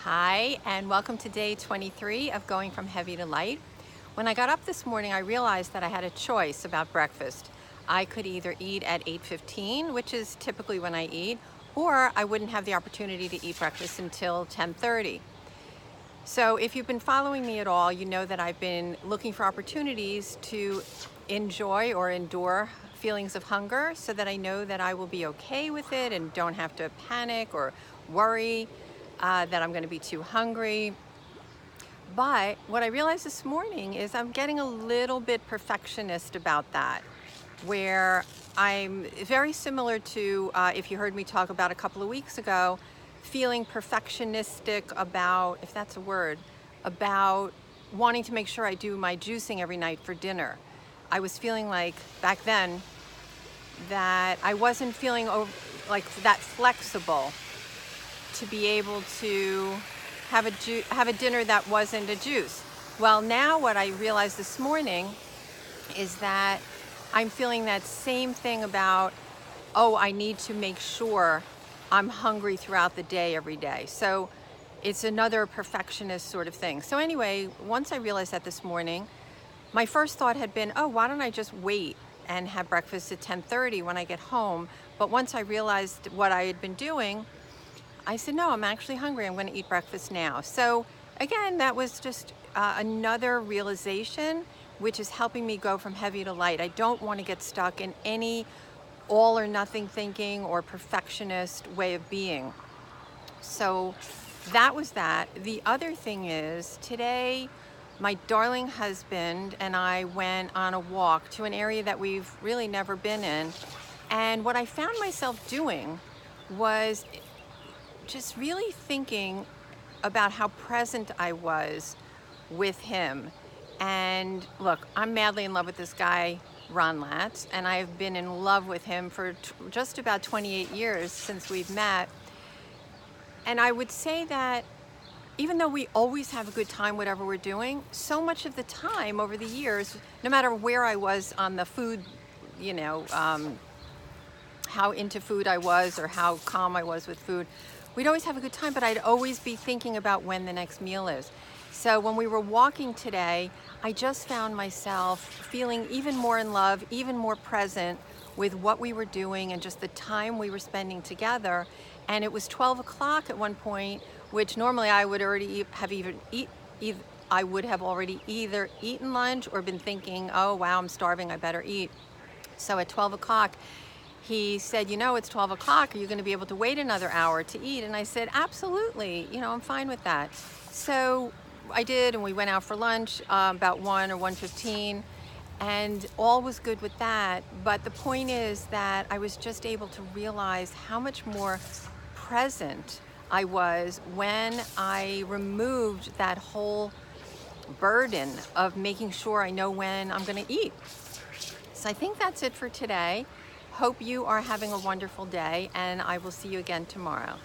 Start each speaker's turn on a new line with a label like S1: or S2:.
S1: Hi, and welcome to day 23 of Going from Heavy to Light. When I got up this morning, I realized that I had a choice about breakfast. I could either eat at 8:15, which is typically when I eat, or I wouldn't have the opportunity to eat breakfast until 10:30. So if you've been following me at all, you know that I've been looking for opportunities to enjoy or endure feelings of hunger so that I know that I will be okay with it and don't have to panic or worry that I'm going to be too hungry. But what I realized this morning is I'm getting a little bit perfectionist about that, where I'm very similar to, if you heard me talk about a couple of weeks ago, feeling perfectionistic about, if that's a word, about wanting to make sure I do my juicing every night for dinner. I was feeling like back then that I wasn't feeling like that flexible to be able to have a dinner that wasn't a juice. Well, now what I realized this morning is that I'm feeling that same thing about, oh, I need to make sure I'm hungry throughout the day every day. So it's another perfectionist sort of thing. So anyway, once I realized that this morning, my first thought had been, oh, why don't I just wait and have breakfast at 10:30 when I get home? But once I realized what I had been doing, I said, no, I'm actually hungry. I'm going to eat breakfast now. So again, that was just another realization, which is helping me go from heavy to light. I don't want to get stuck in any all or nothing thinking or perfectionist way of being. So that was that. The other thing is today, my darling husband and I went on a walk to an area that we've really never been in. And what I found myself doing was just really thinking about how present I was with him. And look, I'm madly in love with this guy, Ron Latz, and I've been in love with him for just about 28 years since we've met. And I would say that even though we always have a good time, whatever we're doing, so much of the time over the years, no matter where I was on the food, you know, how into food I was or how calm I was with food, we'd always have a good time, but I'd always be thinking about when the next meal is. So when we were walking today, I just found myself feeling even more in love, even more present with what we were doing and just the time we were spending together. And it was 12 o'clock at one point, which normally I would already I would have already either eaten lunch or been thinking, oh wow, I'm starving, I better eat. So at 12 o'clock, he said, you know, it's 12 o'clock. Are you going to be able to wait another hour to eat? And I said, absolutely. You know, I'm fine with that. So I did, and we went out for lunch about 1 or 1:15, and all was good with that. But the point is that I was just able to realize how much more present I was when I removed that whole burden of making sure I know when I'm going to eat. So I think that's it for today. Hope you are having a wonderful day, and I will see you again tomorrow.